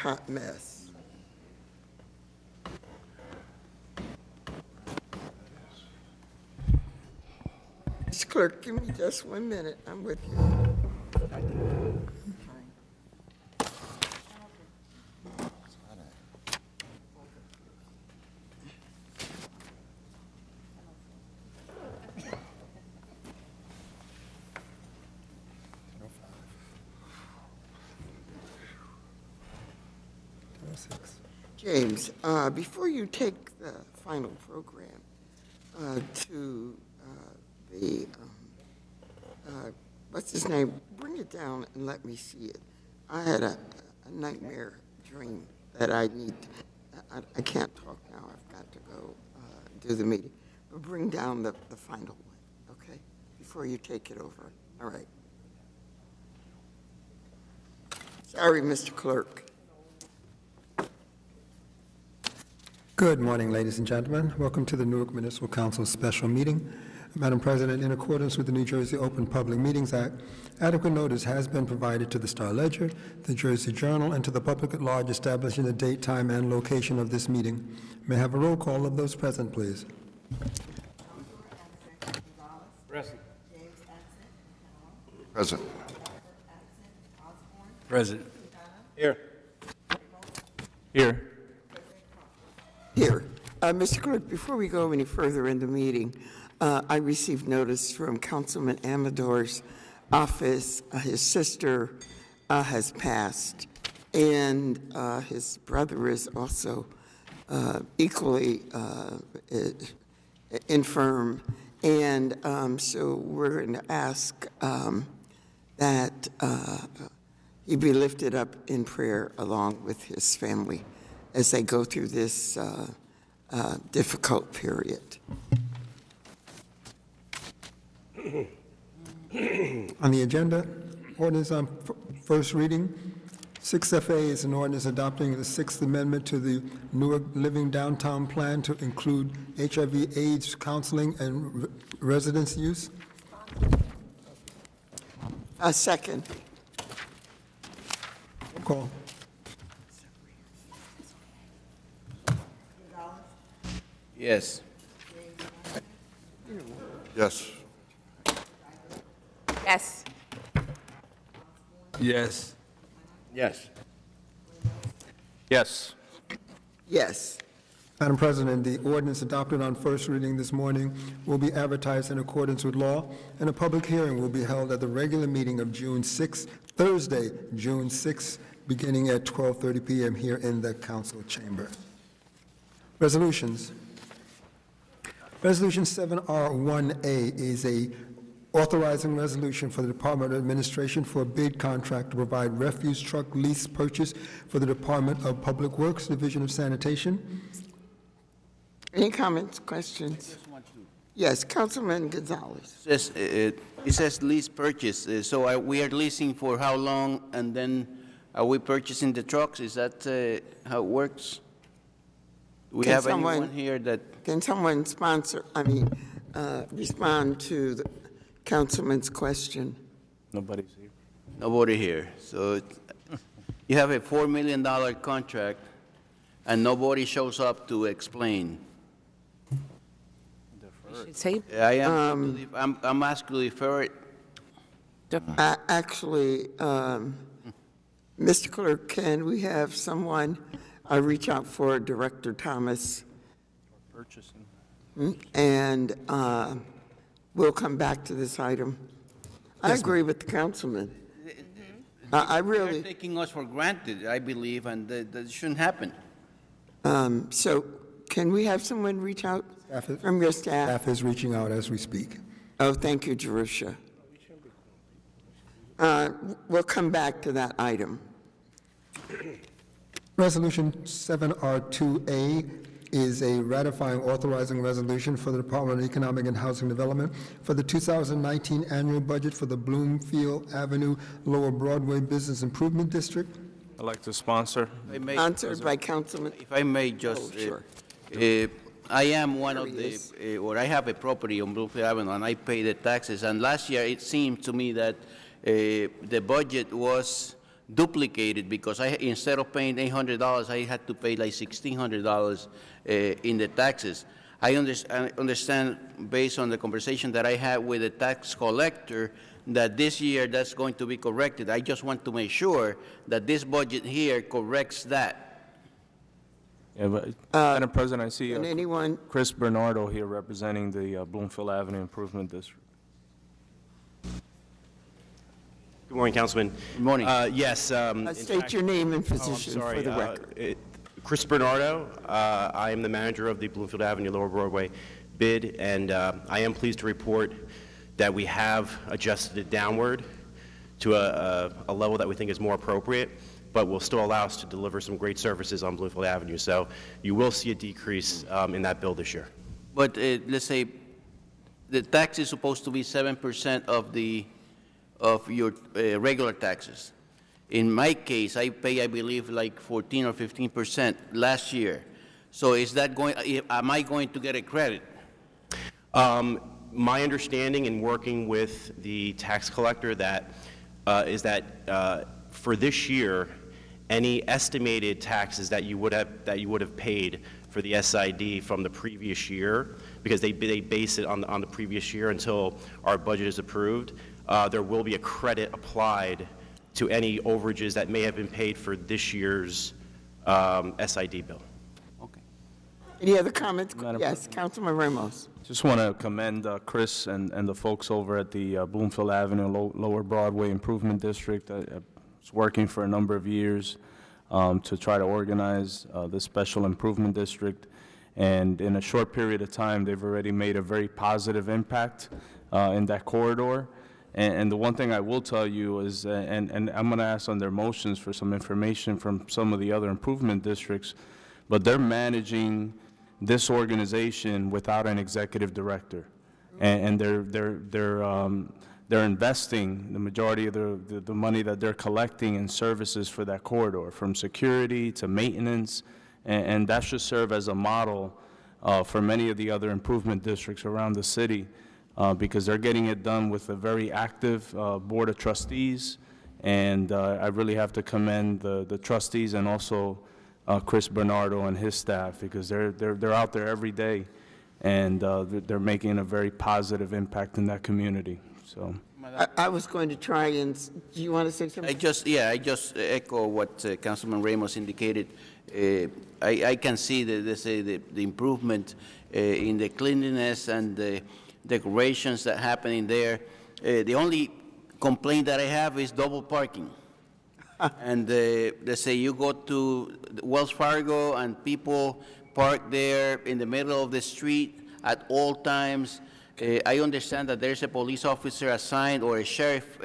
hot mess. Mr. Clerk, give me just 1 minute. I'm with you. James, before you take the final program to the, what's his name? Bring it down and let me see it. I had a nightmare dream that I need, I can't talk now. I've got to go do the meeting. But bring down the final one, okay? Before you take it over. All right. Sorry, Mr. Clerk. Good morning, ladies and gentlemen. Welcome to the Newark Municipal Council special meeting. Madam President, in accordance with the New Jersey Open Public Meetings Act, adequate notice has been provided to the Star-Ledger, the Jersey Journal, and to the public at large establishing the date, time, and location of this meeting. May I have a roll call of those present, please? Present. Present. Present. Here. Here. Here. Mr. Clerk, before we go any further in the meeting, I received notice from Councilman Amador's office. His sister has passed, and his brother is also equally infirm. And so we're going to ask that he be lifted up in prayer along with his family as they go through this difficult period. On the agenda, ordinance on first reading. 6FA is an ordinance adopting the Sixth Amendment to the Newark Living Downtown Plan to include HIV/AIDS counseling and residence use. A second. Roll call. Yes. Yes. Yes. Yes. Yes. Yes. Yes. Madam President, the ordinance adopted on first reading this morning will be advertised in accordance with law, and a public hearing will be held at the regular meeting of June 6th, Thursday, June 6th, beginning at 12:30 p.m. here in the council chamber. Resolutions. Resolution 7R1A is a authorizing resolution for the Department of Administration for a bid contract to provide refuse truck lease purchase for the Department of Public Works, Division of Sanitation. Any comments, questions? Yes, Councilman Gonzalez. It says lease purchase, so we are leasing for how long, and then are we purchasing the trucks? Is that how it works? Do we have anyone here that... Can someone respond to the Councilman's question? Nobody's here. Nobody here. So you have a $4 million contract, and nobody shows up to explain. I'm asked to defer it. Actually, Mr. Clerk, can we have someone reach out for Director Thomas? Purchasing. And we'll come back to this item. I agree with the councilman. I really... They're taking us for granted, I believe, and that shouldn't happen. So can we have someone reach out from your staff? Staff is reaching out as we speak. Oh, thank you, Jerusha. We'll come back to that item. Resolution 7R2A is a ratifying authorizing resolution for the Department of Economic and Housing Development for the 2019 annual budget for the Bloomfield Avenue Lower Broadway Business Improvement District. I'd like to sponsor. Sponsored by Councilman. If I may just, sure. I am one of the, or I have a property on Bloomfield Avenue, and I pay the taxes. And last year, it seemed to me that the budget was duplicated because instead of paying $800, I had to pay like $1,600 in the taxes. I understand, based on the conversation that I had with the tax collector, that this year that's going to be corrected. I just want to make sure that this budget here corrects that. Yeah, but, Madam President, I see And anyone, Chris Bernardo here representing the Bloomfield Avenue Improvement District. Good morning, Councilman. Good morning. Yes. in state fact- your name and Oh, I'm position for sorry. the record. Chris Bernardo. I am the manager of the Bloomfield Avenue Lower Broadway bid, and I am pleased to report that we have adjusted it downward to a level that we think is more appropriate, but will still allow us to deliver some great services on Bloomfield Avenue. So you will see a decrease in that bill this year. But let's say the tax is supposed to be 7% of your regular taxes. In my case, I pay, I believe, like 14 or 15% last year. So is that going? Am I going to get a credit? My understanding in working with the tax collector is that for this year, any estimated taxes that you would have paid for the SID from the previous year, because they base it on the previous year until our budget is approved, there will be a credit applied to any overages that may have been paid for this year's SID bill. Okay. any other comments? Madam Yes, Councilman Ramos. Just want to commend Chris and the folks over at the Bloomfield Avenue Lower Broadway Improvement District. I was working for a number of years to try to organize this special improvement district, and in a short period of time, they've already made a very positive impact in that corridor. And the one thing I will tell you is, and I'm going to ask on their motions for some information from some of the other improvement districts, but they're managing this organization without an executive director, and they're investing the majority of the money that they're collecting in services for that corridor, from security to maintenance, and that should serve as a model for many of the other improvement districts around the city, because they're getting it done with a very active board of trustees, and I really have to commend the trustees and also Chris Bernardo and his staff, because they're out there every day, and they're making a very positive impact in that community. So I was going to try and, do you want to say something? I just echo what Councilman Ramos indicated. I can see the improvement in the cleanliness and the decorations that happen in there. The only complaint that I have is double parking. And let's say you go to Wells Fargo and people park there in the middle of the street at all times. I understand that there's a police officer assigned or a sheriff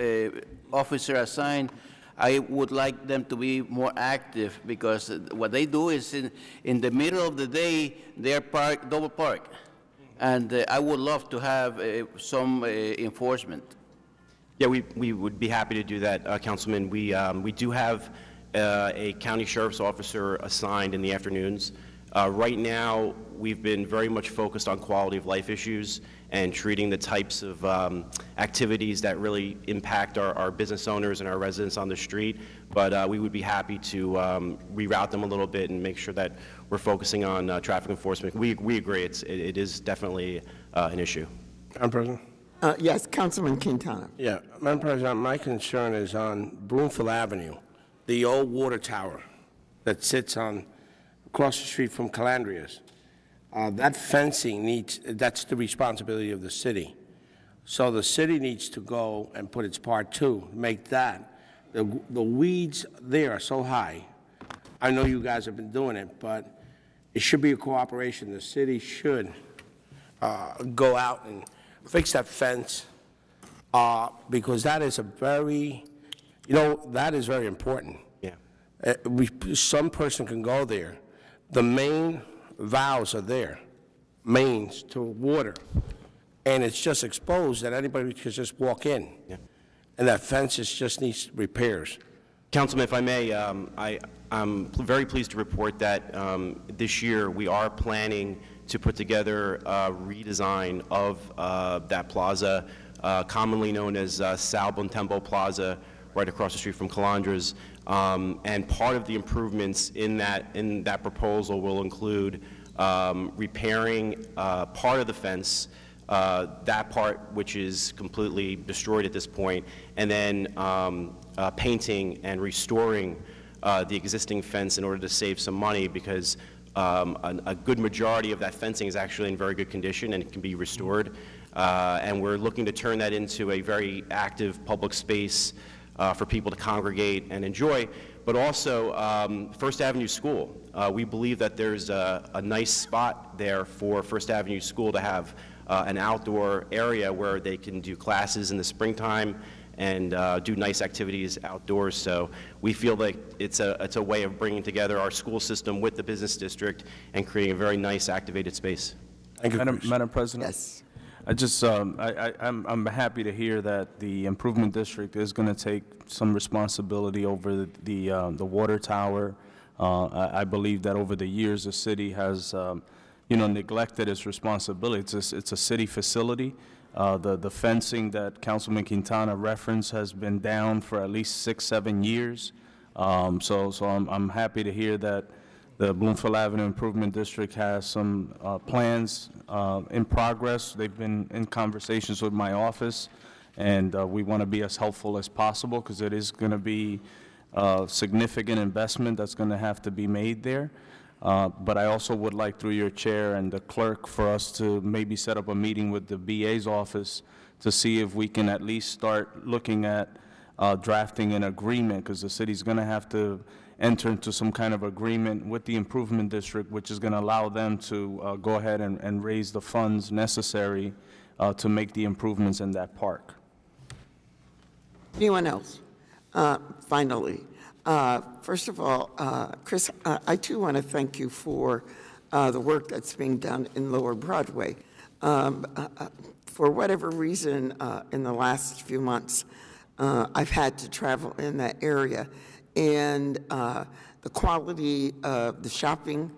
officer assigned. I would like them to be more active, because what they do is in the middle of the day, they're double park. And I would love to have some enforcement. Yeah, we would be happy to do that, Councilman. We do have a county sheriff's officer assigned in the afternoons. Right now, we've been very much focused on quality of life issues and treating the types of activities that really impact our business owners and our residents on the street. But we would be happy to reroute them a little bit and make sure that we're focusing on traffic enforcement. We agree it is definitely an issue. Madam President? Yes, Councilman Quintana. Yeah, Madam President, my concern is on Bloomfield Avenue, the old water tower that sits across the street from Calandria's. That fencing that's the responsibility of the city. So the city needs to go and put its part too, make that. The weeds there are so high. I know you guys have been doing it, but it should be a cooperation. The city should go out and fix that fence, because that is that is very important. Yeah. Some person can go there. The main valves are there, mains to water, and it's just exposed that anybody can just walk in. Yeah. And that fence just needs repairs. Councilman, if I may, I'm very pleased to report that this year we are planning to put together a redesign of that plaza, commonly known as Sal Bontempo Plaza. right across the street from Calandra's. And part of the improvements in that proposal will include repairing part of the fence, that part which is completely destroyed at this point, and then painting and restoring the existing fence in order to save some money, because a good majority of that fencing is actually in very good condition and it can be restored. And we're looking to turn that into a very active public space for people to congregate and enjoy. But also, First Avenue School. We believe that there's a nice spot there for First Avenue School to have an outdoor area where they can do classes in the springtime and do nice activities outdoors. So we feel like it's a way of bringing together our school system with the business district and creating a very nice activated space. Thank you, Chris. Madam President? Yes. I just, I'm happy to hear that the Improvement District is going to take some responsibility over the water tower. I believe that over the years, the city has, neglected its responsibility. It's a city facility. The fencing that Councilman Quintana referenced has been down for at least 6-7 years. So I'm happy to hear that the Bloomfield Avenue Improvement District has some plans in progress. They've been in conversations with my office, and we want to be as helpful as possible because it is going to be a significant investment that's going to have to be made there. But I also would like, through your chair and the clerk, for us to maybe set up a meeting with the BA's office to see if we can at least start looking at drafting an agreement, because the city's going to have to enter into some kind of agreement with the Improvement District, which is going to allow them to go ahead and raise the funds necessary to make the improvements in that park. Anyone else? Finally, first of all, Chris, I too want to thank you for the work that's being done in Lower Broadway. For whatever reason, in the last few months, I've had to travel in that area, and the quality of the shopping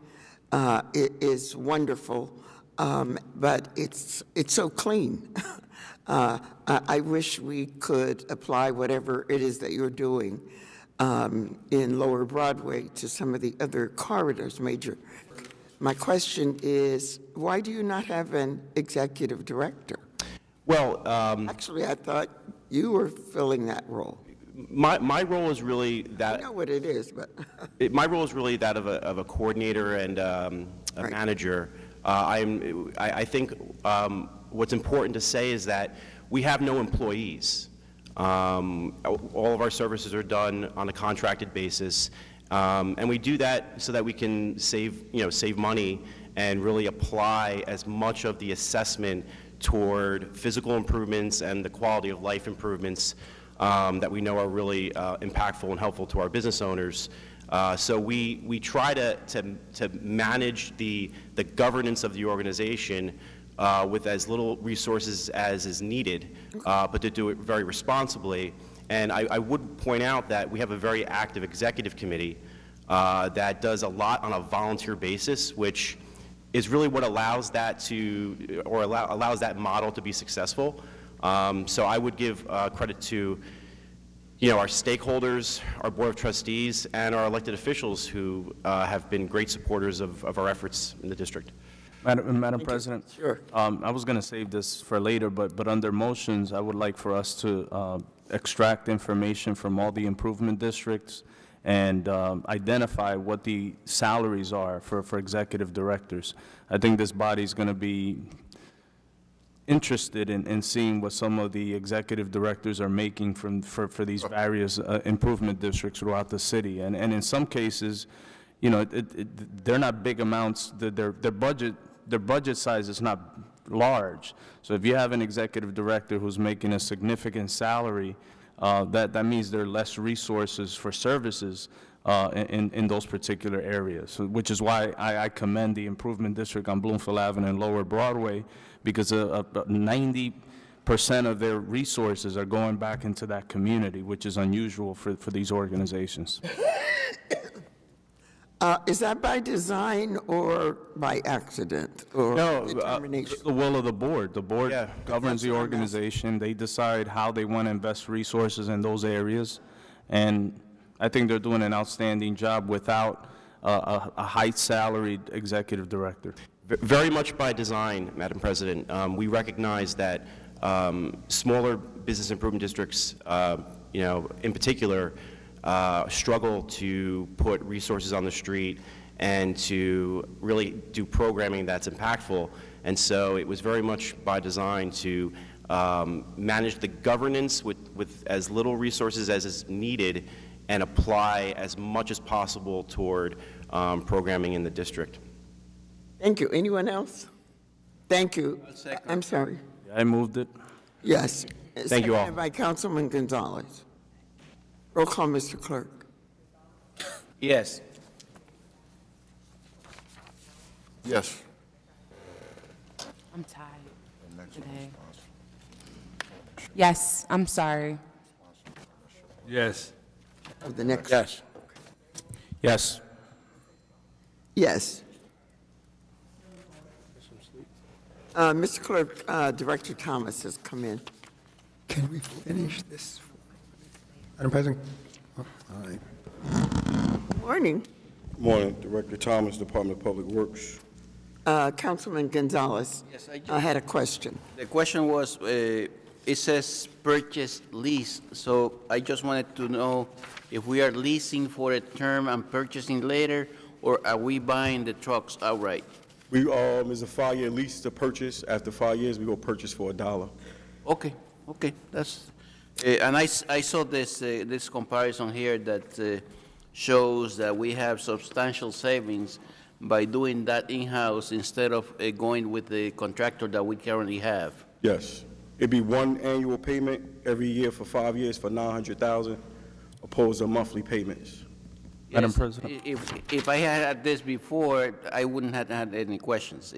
is wonderful, but it's so clean. I wish we could apply whatever it is that you're doing in Lower Broadway to some of the other corridors, major. My question is, why do you not have an executive director? Well, Actually, I thought you were filling that role. my role is really that. I know what it is, but My role is really that of a coordinator and a Right. manager. I think what's important to say is that we have no employees. All of our services are done on a contracted basis, and we do that so that we can save money and really apply as much of the assessment toward physical improvements and the quality of life improvements that we know are really impactful and helpful to our business owners. So we try to manage the governance of the organization with as little resources as is needed, but to do it very responsibly. And I would point out that we have a very active executive committee that does a lot on a volunteer basis, which is really what allows that allows that model to be successful. So I would give credit to our stakeholders, our Board of Trustees, and our elected officials who have been great supporters of our efforts in the district. Madam President? Sure. I was going to save this for later, but under motions, I would like for us to extract information from all the improvement districts and identify what the salaries are for executive directors. I think this body is going to be interested in seeing what some of the executive directors are making for these various improvement districts throughout the city. And in some cases, they're not big amounts. Their budget size is not large. So if you have an executive director who's making a significant salary, that means there are less resources for services in those particular areas, which is why I commend the Improvement District on Bloomfield Avenue and Lower Broadway, because 90% of their resources are going back into that community, which is unusual for these organizations. Is that by design or by accident or No, determination? it's the will of the board. The board Yeah. governs the That's what I'm organization. They decide how they want to invest resources in those areas. And I think they're doing an outstanding job without a high salaried executive director. Very much by design, Madam President. We recognize that smaller business improvement districts, in particular, struggle to put resources on the street and to really do programming that's impactful. And so it was very much by design to manage the governance with as little resources as is needed and apply as much as possible toward programming in the district. Thank you. Anyone else? Thank you. I'm sorry. I moved it. Yes. Thank you all. Seconded by Councilman Gonzalez. Roll call, Mr. Clerk. Yes. Yes. I'm tired today. Yes, I'm sorry. Yes. Of the next. Yes. Yes. Yes. Mr. Clerk, Director Thomas has come in. Can we finish this? Madam President? Oh, all right. Morning. Morning, Director Thomas, Department of Public Works. Councilman Gonzalez. Yes, I just- I had a question. The question was, it says purchase lease, so I just wanted to know if we are leasing for a term and purchasing later, or are we buying the trucks outright? We, is a 5-year lease to purchase. After 5 years, we go purchase for $1. Okay, that's, and I saw this comparison here that shows that we have substantial savings by doing that in-house instead of going with the contractor that we currently have. Yes. It'd be one annual payment every year for 5 years for $900,000, opposed to monthly payments. Madam Yes, President. If I had this before, I wouldn't have had any questions.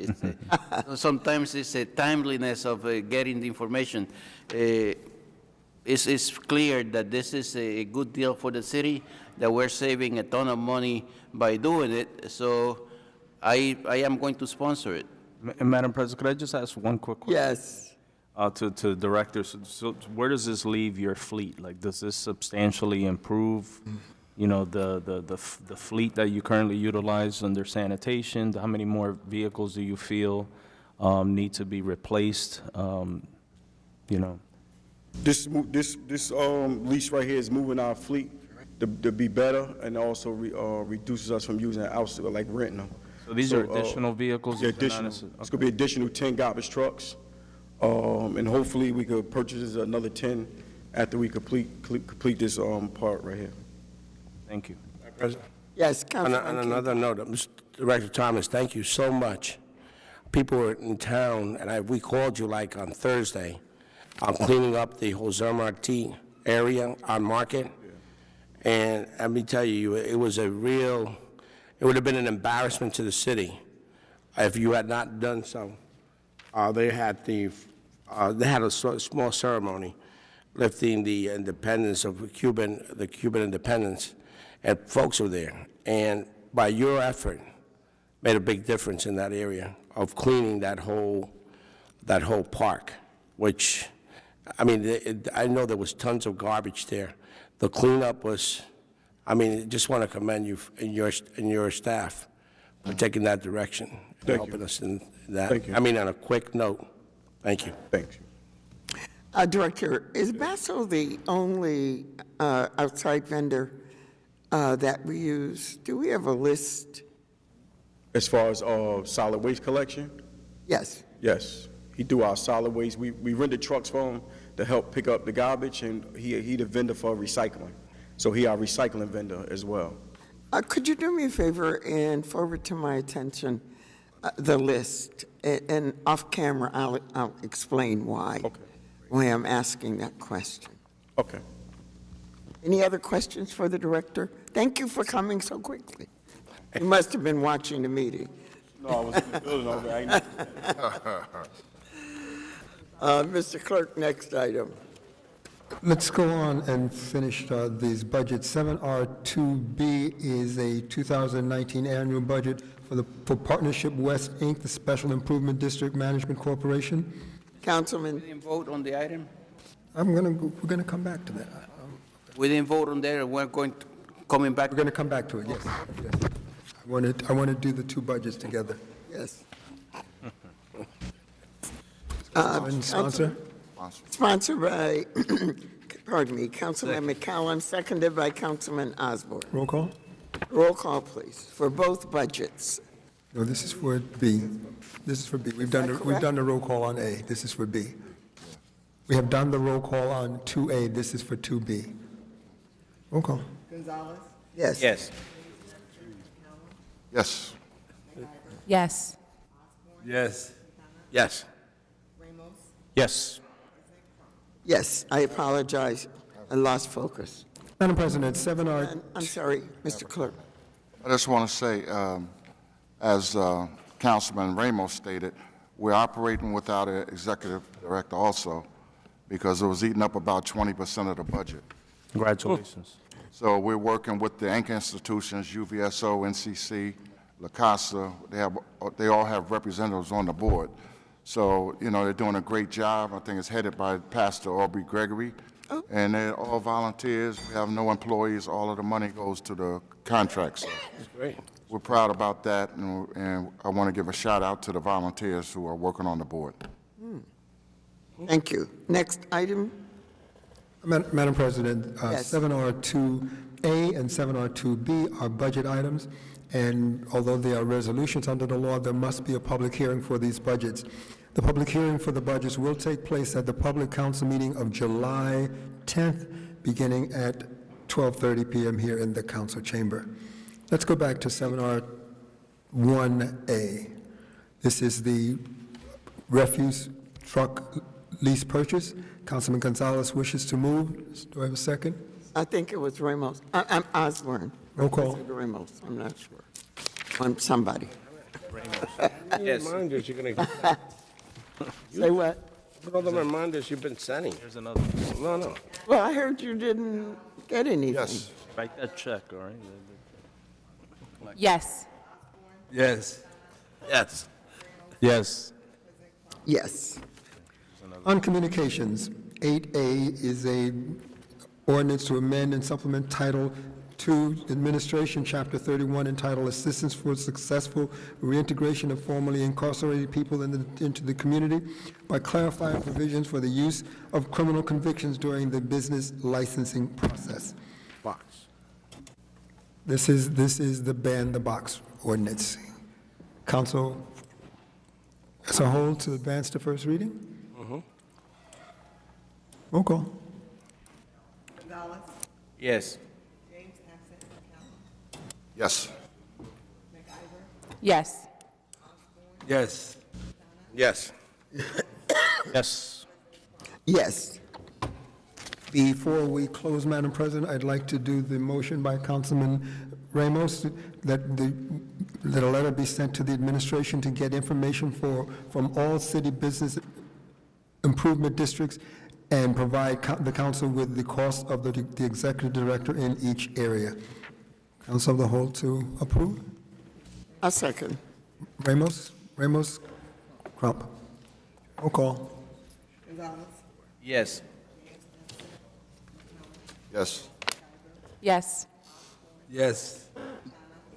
Sometimes it's a timeliness of getting the information. It's clear that this is a good deal for the city, that we're saving a ton of money by doing it, so I am going to sponsor it. Madam President, could I just ask one quick question? Yes. To directors, so where does this leave your fleet? Like, does this substantially improve, the fleet that you currently utilize under sanitation? How many more vehicles do you feel need to be replaced? This lease right here is moving our fleet to be better, and also reduces us from using outsourcing, like renting them. So these are additional vehicles? Yeah, These are not additional. necess- It's gonna be additional 10 garbage trucks, and hopefully we could purchase another 10 after we complete this part right here. Thank you. President. Yes, On Councilman King. another note, Mr. Director Thomas, thank you so much. People were in town, and we called you like on Thursday, on cleaning up the whole Zermatt area on Market. And let me tell you, it was it would have been an embarrassment to the city if you had not done so. They had a small ceremony lifting the independence of the Cuban independence, and folks were there. And by your effort, made a big difference in that area of cleaning that whole park, which, I mean, I know there was tons of garbage there. The cleanup was, I mean, just want to commend you and your staff for taking that direction and Thank you. helping us in that. Thank you. I mean, on a quick note, thank you. Thanks. Director, is Basso the only outside vendor that we use? Do we have a list? As far as solid waste collection, Yes. yes, he do our solid waste. We rented trucks for him to help pick up the garbage, and he the vendor for recycling. So he our recycling vendor as well. Could you do me a favor and forward to my attention the list? And off camera, I'll explain why. Okay. Why I'm asking that question. Okay. Any other questions for the director? Thank you for coming so quickly. You must have been watching the meeting. No, I was in the building over. I ain't- Mr. Clerk, next item. Let's go on and finish these budgets. 7R2B is a 2019 annual budget for Partnership West, Inc., the Special Improvement District Management Corporation. Councilman, We didn't vote on the item? We're gonna come back to that. We didn't vote on there, we're coming back? We're gonna come back to it, yes. Yes. I want to do the two budgets together. yes. Sponsor? Sponsored by, pardon me, Councilman McCallum, seconded by Councilman Osborne. Roll call? Roll call, please, for both budgets. No, this is for B. This is for B. We've done the roll call on A. This is for B. We have done the roll call on 2A. This is for 2B. Roll call. Yes. Yes. Yes. Yes. Yes. Yes. Yes. Yes, I apologize. I lost focus. Madam President, 7R, I'm sorry, Mr. Clerk. I just want to say, as Councilman Ramos stated, we're operating without an executive director also, because it was eating up about 20% of the budget. Congratulations. So we're working with the anchor institutions, UVSO, NCC, La Casa. They all have representatives on the board. So, you know, they're doing a great job. I think it's headed by Pastor Aubrey Gregory. Oh. And they're all volunteers. We have no employees. All of the money goes to the contracts. That's great. We're proud about that, and I want to give a shout out to the volunteers who are working on the board. Thank you. Next item? Madam President, Yes. 7R2A and 7R2B are budget items, and although they are resolutions under the law, there must be a public hearing for these budgets. The public hearing for the budgets will take place at the public council meeting of July 10th, beginning at 12:30 p.m. here in the council chamber. Let's go back to 7R1A. This is the refuse truck lease purchase. Councilman Gonzalez wishes to move. Do I have a second? I think it was Ramos. I'm Osborne. Roll call. Was it Ramos? I'm not sure. Somebody. Yes. Reminders you're going to, Say what? look at all the reminders you've been sending. Here's another. No. Well, I heard you didn't get anything. Yes. Write that check, all right? Yes. Yes. Yes. Yes. Yes. On communications, 8A is a ordinance to amend and supplement Title II Administration, Chapter 31, entitled Assistance for Successful Reintegration of Formerly Incarcerated People into the Community by clarifying provisions for the use of criminal convictions during the business licensing process. Box. This is the ban the box ordinance. Council as a whole to advance to first reading? Roll call. Yes. Yes. Yes. Yes. Yes. Yes. Yes. Before we close, Madam President, I'd like to do the motion by Councilman Ramos that a letter be sent to the administration to get information from all city business improvement districts and provide the council with the cost of the executive director in each area. Council of the whole to approve? A second. Ramos, Crump. Roll call. Yes. Yes. Yes. Yes.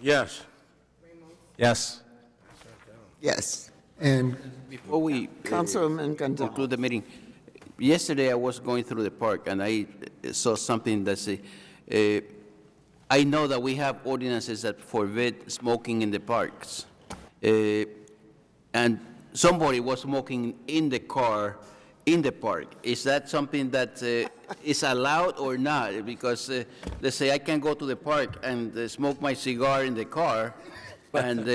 Yes. Yes. Yes. And Before we Councilman Gonzalez. conclude the meeting, yesterday I was going through the park and I saw something that said, I know that we have ordinances that forbid smoking in the parks. And somebody was smoking in the car in the park. Is that something that is allowed or not? Because they say I can go to the park and smoke my cigar in the car, and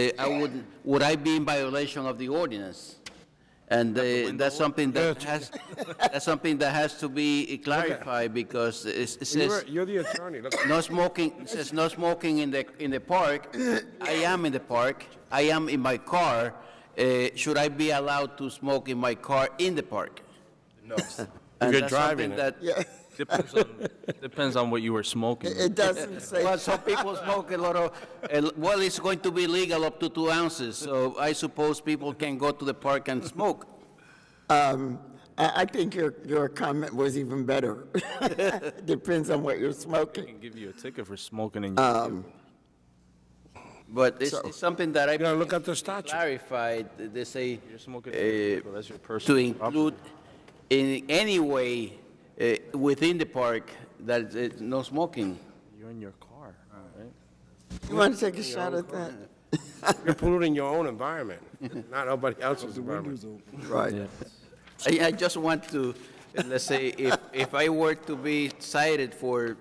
would I be in violation of the ordinance? And that's something that has to be clarified because it says You're the attorney. Look. no smoking. It says no smoking in the park. I am in the park. I am in my car. Should I be allowed to smoke in my car in the park? No. And You're that's driving something it. Depends on what you were smoking. It doesn't say, Well, some people smoke a lot of, well, it's going to be legal up to 2 ounces, so I suppose people can go to the park and smoke. I think your comment was even better. Depends on what you're I smoking. can give you a ticket for smoking in your But it's something that I You gotta look at the statute. clarified. They say You're smoking. uh, That's your to personal property. include in any way within the park that no smoking. You're in your car, right? You want to take a shot at that? You're polluting your own environment, not nobody else's environment. Right. I just want to, let's say, if I were to be cited for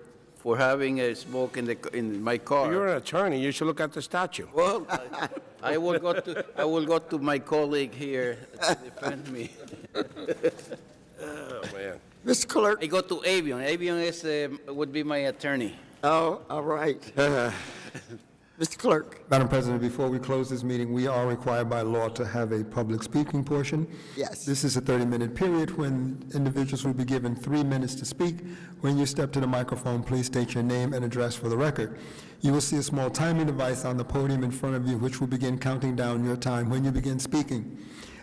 having a smoke in my car. You're an attorney, you should look at the statute. Well, I will go to my colleague here to defend me. Oh, man. Mr. Clerk? I go to Avion. Avion would be my attorney. Oh, all right. Mr. Clerk? Madam President, before we close this meeting, we are required by law to have a public speaking portion. Yes. This is a 30-minute period when individuals will be given 3 minutes to speak. When you step to the microphone, please state your name and address for the record. You will see a small timing device on the podium in front of you, which will begin counting down your time when you begin speaking.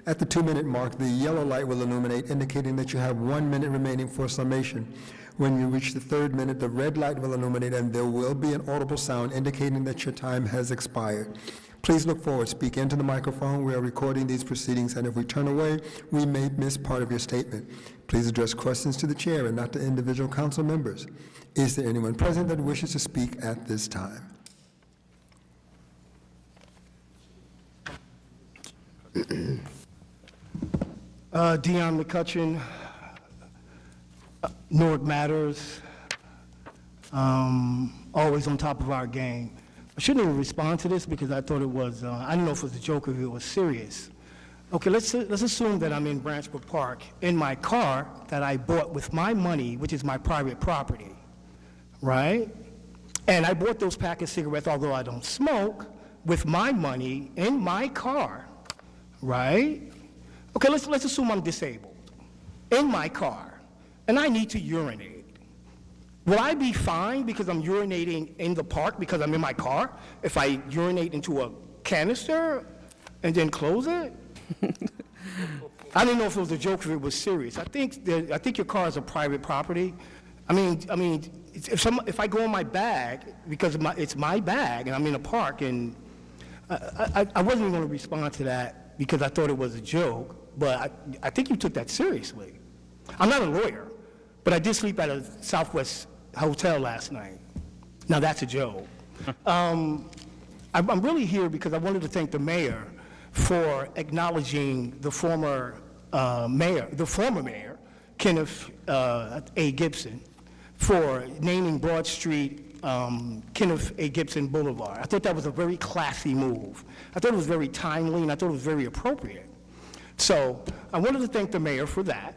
At the 2-minute mark, the yellow light will illuminate, indicating that you have 1 minute remaining for summation. When you reach the 3rd minute, the red light will illuminate, and there will be an audible sound indicating that your time has expired. Please look forward, speak into the microphone. We are recording these proceedings, and if we turn away, we may miss part of your statement. Please address questions to the chair and not to individual council members. Is there anyone present that wishes to speak at this time? Dion McCutcheon, Newark Matters, always on top of our game. I shouldn't even respond to this because I thought it was, I didn't know if it was a joke or if it was serious. Okay, let's assume that I'm in Branchbrook Park in my car that I bought with my money, which is my private property, right? And I bought those pack of cigarettes, although I don't smoke, with my money in my car, right? Okay, let's assume I'm disabled in my car and I need to urinate. Will I be fined because I'm urinating in the park because I'm in my car if I urinate into a canister and then close it? I didn't know if it was a joke or if it was serious. I think your car is a private property. I mean, if I go in my bag because it's my bag and I'm in a park, and I wasn't even going to respond to that because I thought it was a joke, but I think you took that seriously. I'm not a lawyer, but I did sleep at a Southwest hotel last night. Now that's a joke. I'm really here because I wanted to thank the mayor for acknowledging the former mayor, Kenneth A. Gibson, for naming Broad Street Kenneth A. Gibson Boulevard. I thought that was a very classy move. I thought it was very timely, and I thought it was very appropriate. So I wanted to thank the mayor for that.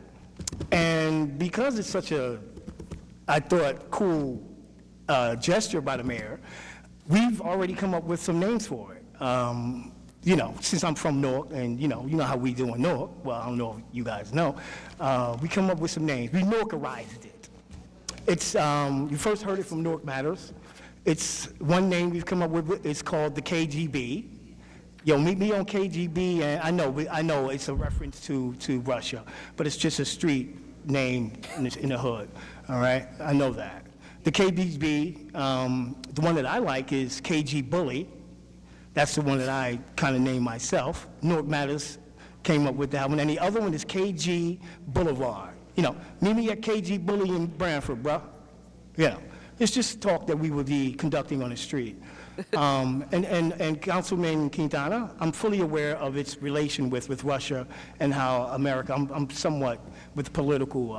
And because it's such a, I thought, cool gesture by the mayor, we've already come up with some names for it. You know, since I'm from Newark, and you know how we do in Newark, well, I don't know if you guys know, we come up with some names. We Newarkerized it. It's, you first heard it from Newark Matters. It's one name we've come up with, it's called the KGB. Yo, meet me on KGB, and I know it's a reference to Russia, but it's just a street name in the hood, all right? I know that. The KGB, the one that I like is KG Bully. That's the one that I kind of named myself. Newark Matters came up with that one, and the other one is KG Boulevard. You know, meet me at KG Bully in Branford, bro. You know, it's just talk that we would be conducting on the street. And Councilman Quintana, I'm fully aware of its relation with Russia and how America, I'm somewhat with political,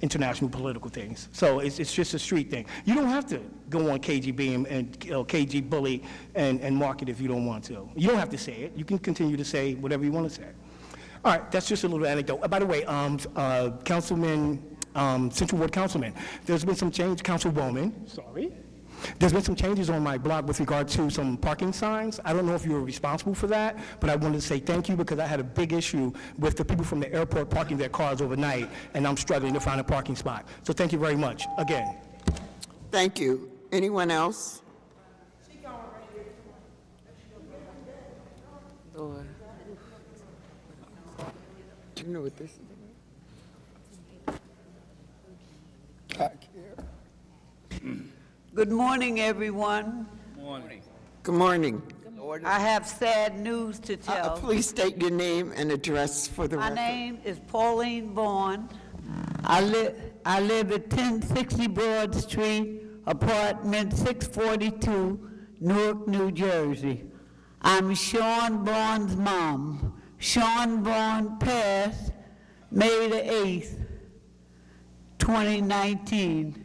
international political things. So it's just a street thing. You don't have to go on KGB and KG Bully and mark it if you don't want to. You don't have to say it. You can continue to say whatever you want to say. All right, that's just a little anecdote. By the way, Councilman, Central Ward Councilman, there's been some change, Councilwoman, sorry. There's been some changes on my block with regard to some parking signs. I don't know if you were responsible for that, but I wanted to say thank you because I had a big issue with the people from the airport parking their cars overnight, and I'm struggling to find a parking spot. So thank you very much, again. Thank you. Anyone else? Lord. Do you know what this is? Good morning, everyone. Good morning. I have sad news to tell. Please state your name and address for the My record. name is Pauline Vaughn. I live at 1060 Broad Street, apartment 642, Newark, New Jersey. I'm Sean Vaughn's mom. Sean Vaughn passed May the 8th, 2019.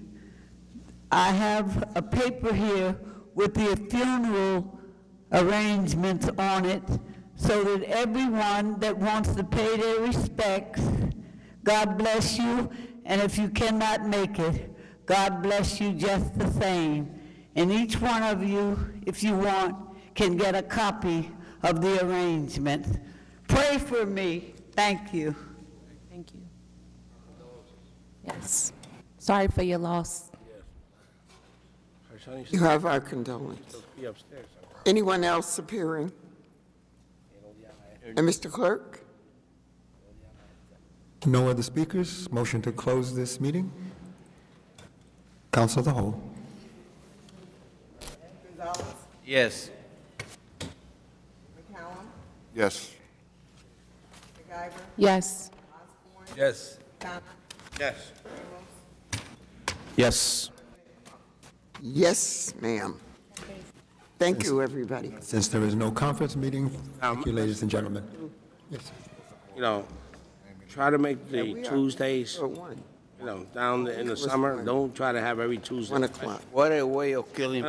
I have a paper here with the funeral arrangements on it so that everyone that wants to pay their respects, God bless you, and if you cannot make it, God bless you just the same. And each one of you, if you want, can get a copy of the arrangement. Pray for me. Thank you. Thank you. Yes. Sorry for your loss. You have our condolence. Anyone else appearing? And Mr. Clerk? No other speakers. Motion to close this meeting. Council of the whole. Yes. Yes. Yes. Yes. Yes. Yes. Yes, ma'am. Thank you, everybody. Since there is no conference meeting, thank you, ladies and gentlemen. Yes. You know, try to make the Tuesdays, Or one, you know, down in the summer, don't try to have every Tuesday. 1 o'clock. What a way of killing